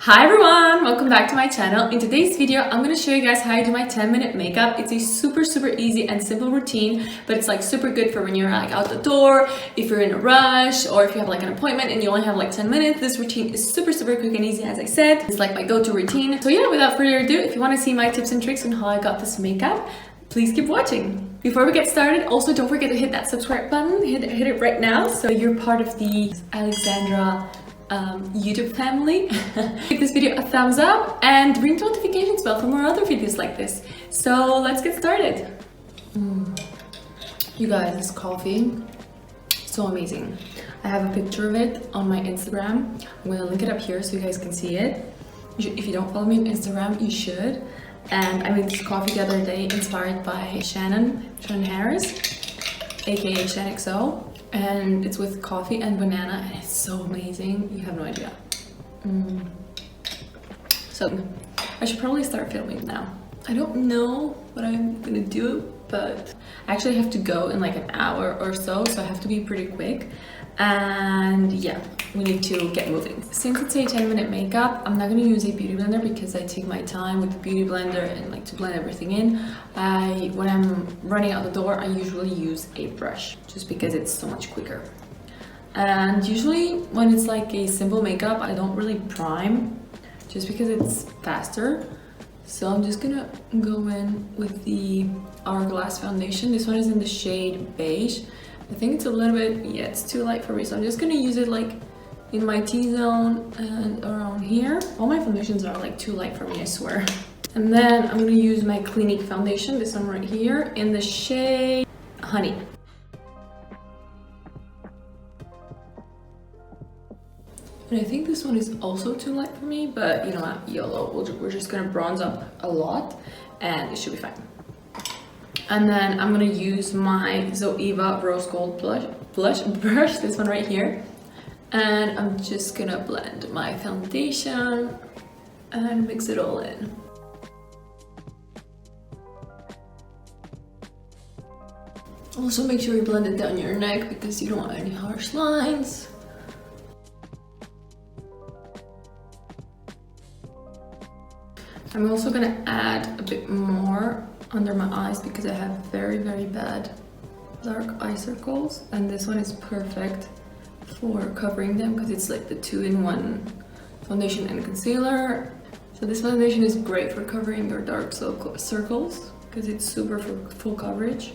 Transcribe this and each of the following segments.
Hi everyone, welcome back to my channel. In today's video, I'm going to show you guys how I do my 10-minute makeup. It's a super easy and simple routine, but it's like super good for when you're like out the door, if you're in a rush, or if you have like an appointment and you only have like 10 minutes. This routine is super quick and easy, as I said. It's like my go-to routine. So yeah, without further ado, if you want to see my tips and tricks on how I got this makeup, please keep watching. Before we get started, also don't forget to hit that subscribe button, hit it right now so you're part of the Alexandra YouTube family. Give this video a thumbs up and ring the notifications bell for more other videos like this. So let's get started. You guys, this coffee, so amazing. I have a picture of it on my Instagram. I'm gonna link it up here so you guys can see it. If you don't follow me on Instagram, you should. And I made this coffee the other day inspired by Shannon Harris, aka ShanXO. And it's with coffee and banana and it's so amazing, you have no idea. So I should probably start filming now. I don't know what I'm gonna do, but I actually have to go in like an hour or so I have to be pretty quick. And yeah, we need to get moving. Since it's a 10-minute makeup, I'm not gonna use a beauty blender because I take my time with the beauty blender and like to blend everything in. When I'm running out the door, I usually use a brush just because it's so much quicker. And usually when it's like a simple makeup, I don't really prime just because it's faster. So I'm just gonna go in with the Hourglass foundation. This one is in the shade beige. I think it's a little bit, yeah, it's too light for me. So I'm just gonna use it like in my T-zone and around here. All my foundations are like too light for me, I swear. And then I'm gonna use my Clinique foundation, this one right here, in the shade Honey. And I think this one is also too light for me, but you know what, YOLO. We're just gonna bronze up a lot and it should be fine. And then I'm gonna use my Zoeva Rose Gold blush brush, this one right here. And I'm just gonna blend my foundation and mix it all in. Also make sure you blend it down your neck because you don't want any harsh lines. I'm also gonna add a bit more under my eyes because I have very bad dark eye circles, and this one is perfect for covering them because it's like the 2-in-1 foundation and concealer. So this foundation is great for covering your dark circles because it's super for full coverage,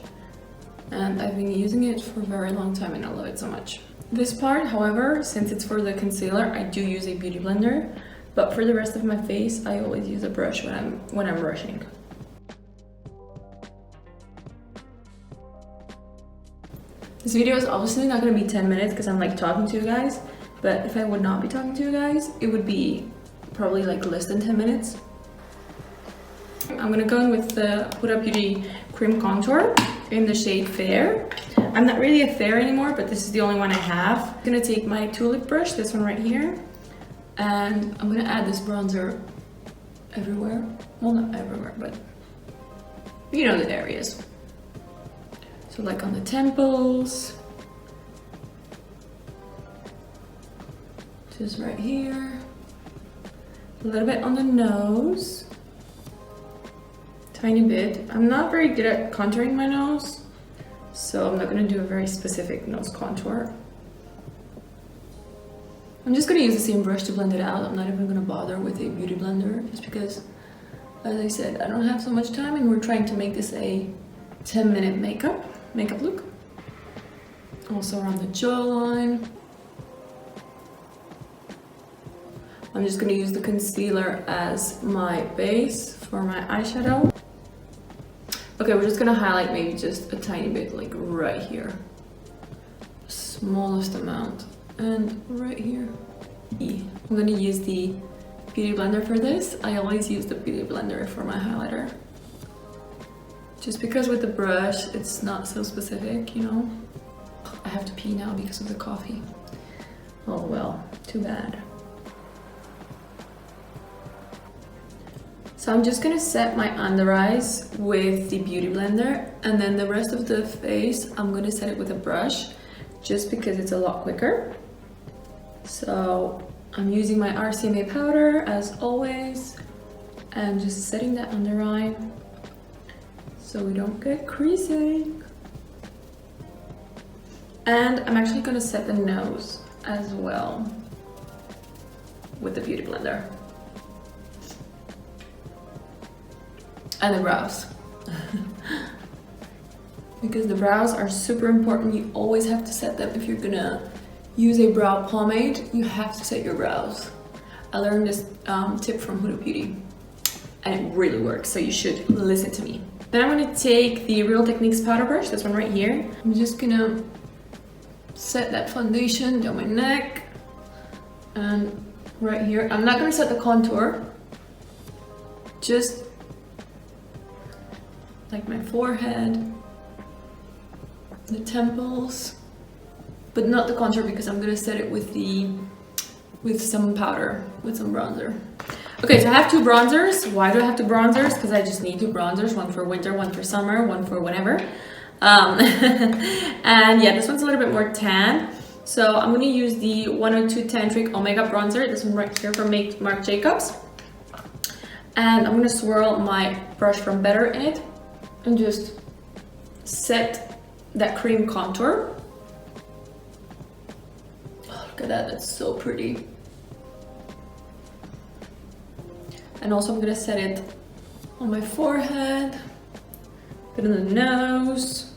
and I've been using it for a very long time and I love it so much. This part, however, since it's for the concealer, I do use a beauty blender, but for the rest of my face I always use a brush when I'm brushing. This video is obviously not going to be 10 minutes because I'm like talking to you guys, but if I would not be talking to you guys, it would be probably like less than 10 minutes. I'm going to go in with the Huda Beauty Cream Contour in the shade Fair. I'm not really a Fair anymore, but this is the only one I have. I'm going to take my Tulip brush, this one right here, and I'm going to add this bronzer everywhere. Well, not everywhere, but you know the areas. So like on the temples, just right here, a little bit on the nose, tiny bit. I'm not very good at contouring my nose, so I'm not gonna do a very specific nose contour. I'm just gonna use the same brush to blend it out. I'm not even gonna bother with a beauty blender just because, as I said, I don't have so much time and we're trying to make this a 10-minute makeup look. Also around the jawline. I'm just gonna use the concealer as my base for my eyeshadow. Okay, we're just gonna highlight maybe just a tiny bit, like right here. Smallest amount. And right here. I'm gonna use the beauty blender for this. I always use the beauty blender for my highlighter. Just because with the brush, it's not so specific, you know? I have to pee now because of the coffee. Oh well, too bad. So I'm just gonna set my under eyes with the beauty blender, and then the rest of the face, I'm gonna set it with a brush just because it's a lot quicker. So I'm using my RCMA powder as always and just setting that under eye so we don't get creasing. And I'm actually gonna set the nose as well with the Beauty Blender. And the brows. Because the brows are super important. You always have to set them. If you're gonna use a brow pomade, you have to set your brows. I learned this tip from Huda Beauty and it really works, so you should listen to me. Then I'm gonna take the Real Techniques powder brush, this one right here. I'm just gonna set that foundation down my neck and right here. I'm not gonna set the contour, just like my forehead, the temples, but not the contour because I'm gonna set it with some powder, with some bronzer. Okay, so I have two bronzers. Why do I have two bronzers? Because I just need two bronzers, one for winter, one for summer, one for whenever. And yeah, this one's a little bit more tan. So I'm gonna use the 102 Tantric Omega bronzer, this one right here from Marc Jacobs. And I'm gonna swirl my brush from Better in it and just set that cream contour. Oh, look at that, that's so pretty. And also I'm gonna set it on my forehead, put it in the nose,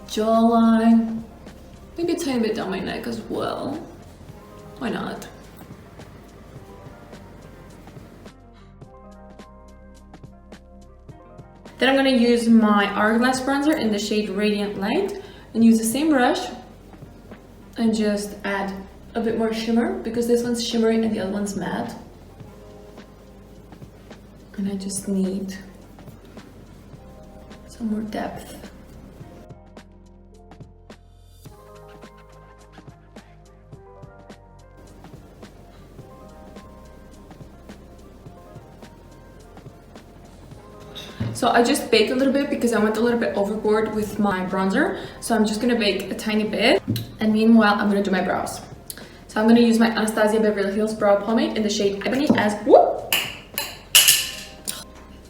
jawline, maybe a tiny bit down my neck as well. Why not? Then I'm gonna use my Hourglass bronzer in the shade Radiant Light and use the same brush and just add a bit more shimmer because this one's shimmery and the other one's matte. And I just need some more depth. So I just baked a little bit because I went a little bit overboard with my bronzer. So I'm just gonna bake a tiny bit. And meanwhile, I'm gonna do my brows. So I'm gonna use my Anastasia Beverly Hills Brow Pomade in the shade Ebony as whoop.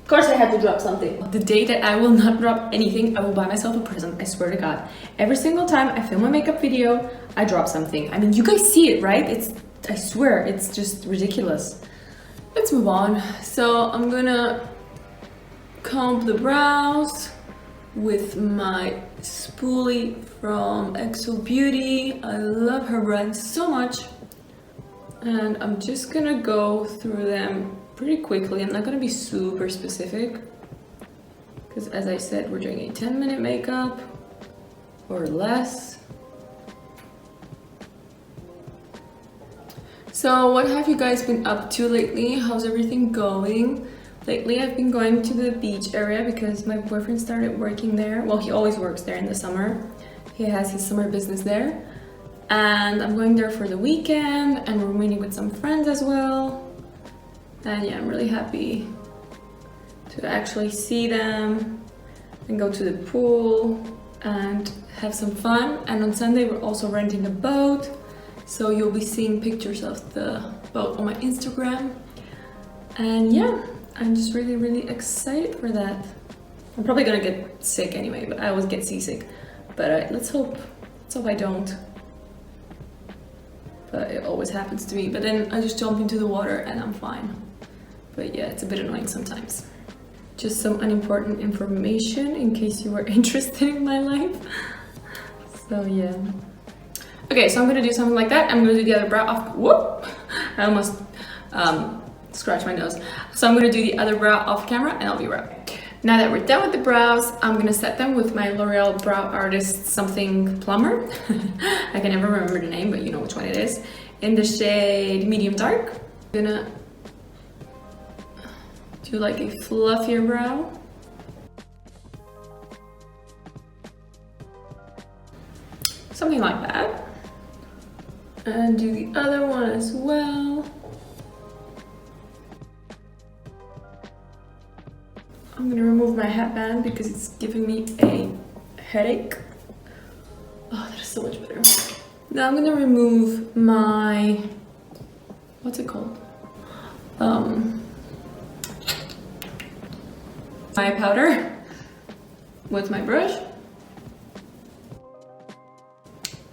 Of course I had to drop something. The day that I will not drop anything, I will buy myself a present, I swear to God. Every single time I film a makeup video, I drop something. I mean, you guys see it, right? I swear, it's just ridiculous. Let's move on. So I'm gonna comb the brows with my spoolie from AlexBeauty. I love her brand so much. And I'm just gonna go through them pretty quickly. I'm not gonna be super specific because as I said, we're doing a 10-minute makeup or less. So what have you guys been up to lately? How's everything going? Lately I've been going to the beach area because my boyfriend started working there. Well, he always works there in the summer. He has his summer business there. And I'm going there for the weekend and we're meeting with some friends as well. And yeah, I'm really happy to actually see them and go to the pool and have some fun. And on Sunday, we're also renting a boat. So you'll be seeing pictures of the boat on my Instagram. And yeah, I'm just really, really excited for that. I'm probably gonna get sick anyway, but I always get seasick. But let's hope I don't. But it always happens to me. But then I just jump into the water and I'm fine. But yeah, it's a bit annoying sometimes. Just some unimportant information in case you were interested in my life. So yeah. Okay, so I'm gonna do something like that. I'm gonna do the other brow off. Whoop! I almost scratched my nose. So I'm gonna do the other brow off camera and I'll be right back. Now that we're done with the brows, I'm gonna set them with my L'Oreal Brow Artist something plumber. I can never remember the name, but you know which one it is. In the shade Medium Dark. I'm gonna do like a fluffier brow. Something like that. And do the other one as well. I'm gonna remove my headband because it's giving me a headache. Oh, that is so much better. Now I'm gonna remove my what's it called? My powder with my brush.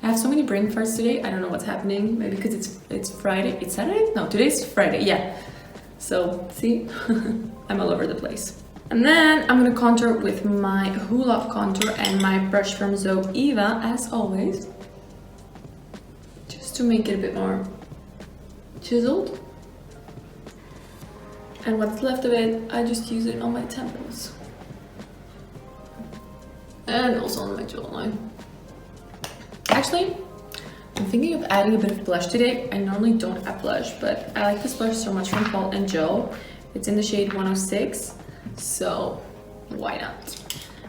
I have so many brain farts today. I don't know what's happening. Maybe because it's Friday. It's Saturday? No, today's Friday. Yeah. So see, I'm all over the place. And then I'm gonna contour with my Hula contour and my brush from Zoeva, as always, just to make it a bit more chiseled. And what's left of it, I just use it on my temples and also on my jawline. Actually, I'm thinking of adding a bit of blush today. I normally don't add blush, but I like this blush so much from Paul and Joe. It's in the shade 106, so why not?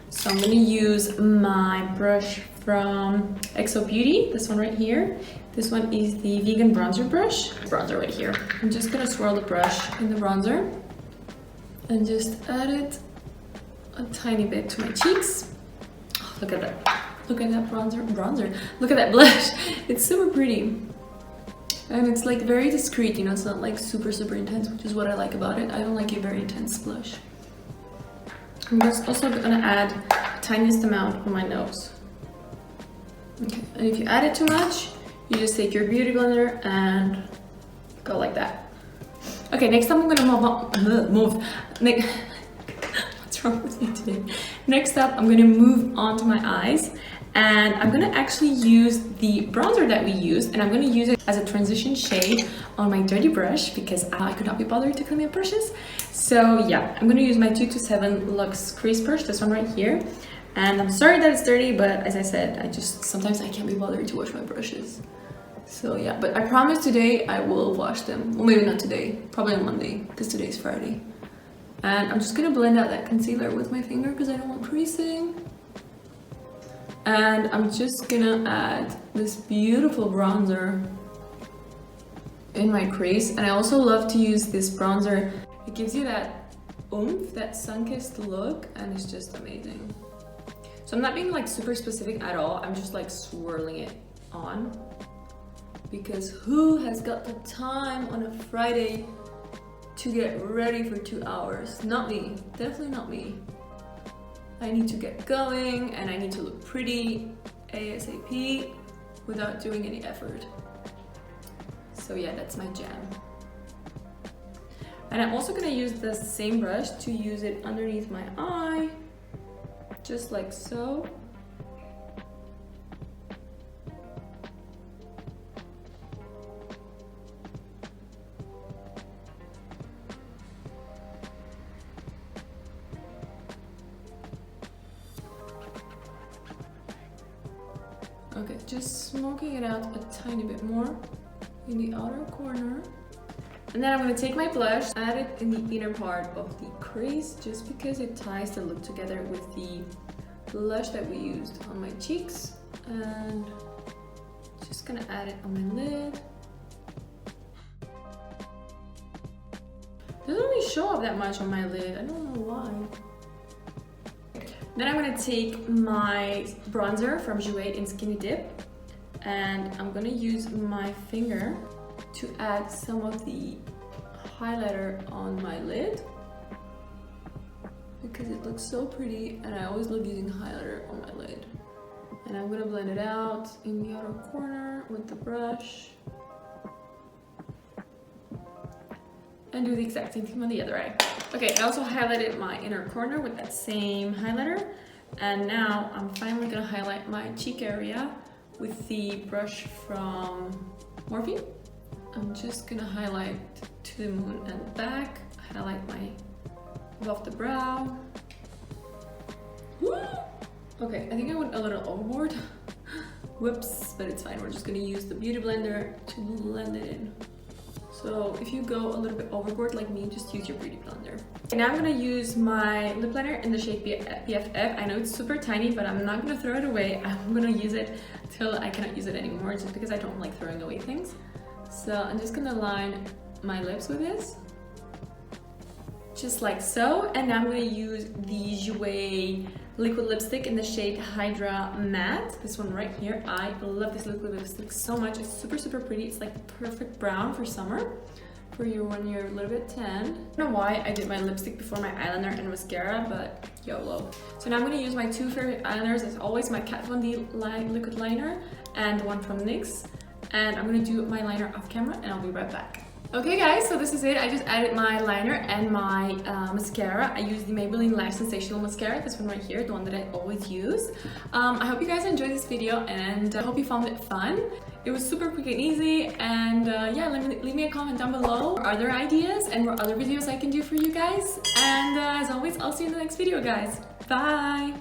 So I'm gonna use my brush from AlexBeauty, this one right here. This one is the vegan bronzer brush. Bronzer right here. I'm just gonna swirl the brush in the bronzer and just add it a tiny bit to my cheeks. Oh, look at that. Look at that bronzer. Look at that blush. It's super pretty. And it's like very discreet, you know, it's not like super intense, which is what I like about it. I don't like a very intense blush. I'm just also gonna add the tiniest amount on my nose. Okay, and if you add it too much, you just take your beauty blender and go like that. Okay, next time I'm gonna move. What's wrong with me today? Next up, I'm gonna move on to my eyes, and I'm gonna actually use the bronzer that we used, and I'm gonna use it as a transition shade on my dirty brush because I could not be bothered to clean my brushes. So yeah, I'm gonna use my 227 Luxe Crease brush, this one right here. And I'm sorry that it's dirty, but as I said, sometimes I can't be bothered to wash my brushes. So yeah, but I promise today I will wash them. Well, maybe not today, probably on Monday, because today's Friday. And I'm just gonna blend out that concealer with my finger because I don't want creasing. And I'm just gonna add this beautiful bronzer in my crease. And I also love to use this bronzer. It gives you that oomph, that sun-kissed look, and it's just amazing. So I'm not being like super specific at all. I'm just like swirling it on. Because who has got the time on a Friday to get ready for 2 hours? Not me, definitely not me. I need to get going and I need to look pretty ASAP without doing any effort. So yeah, that's my jam. And I'm also gonna use the same brush to use it underneath my eye, just like so. Okay, just smoking it out a tiny bit more in the outer corner. And then I'm going to take my blush, add it in the inner part of the crease, just because it ties the look together with the blush that we used on my cheeks. And just going to add it on my lid. It doesn't really show up that much on my lid, I don't know why. Then I'm gonna take my bronzer from Enjoyyyy in Skinny Dip, and I'm gonna use my finger to add some of the highlighter on my lid because it looks so pretty, and I always love using highlighter on my lid. And I'm gonna blend it out in the outer corner with the brush and do the exact same thing on the other eye. Okay, I also highlighted my inner corner with that same highlighter. And now I'm finally gonna highlight my cheek area with the brush from Morphe. I'm just gonna highlight to the moon and back, highlight my above the brow. Woo! Okay, I think I went a little overboard. Whoops, but it's fine. We're just gonna use the beauty blender to blend it in. So if you go a little bit overboard like me, just use your beauty blender. Okay, now I'm gonna use my lip liner in the shade BFF. I know it's super tiny, but I'm not gonna throw it away. I'm gonna use it till I cannot use it anymore, just because I don't like throwing away things. So I'm just gonna line my lips with this, just like so. And now I'm gonna use the Jouer liquid lipstick in the shade Hydra Matte. This one right here. I love this liquid lipstick so much. It's super, super pretty. It's like perfect brown for summer, for you when you're a little bit tan. I don't know why I did my lipstick before my eyeliner and mascara, but YOLO. So now I'm gonna use my two favorite eyeliners, as always, my Kat Von D liquid liner and the one from NYX. And I'm gonna do my liner off camera and I'll be right back. Okay guys, so this is it. I just added my liner and my mascara. I used the Maybelline Lash Sensational Mascara, this one right here, the one that I always use. I hope you guys enjoyed this video and I hope you found it fun. It was super quick and easy, and yeah, leave me a comment down below for other ideas and what other videos I can do for you guys. And as always, I'll see you in the next video, guys. Bye!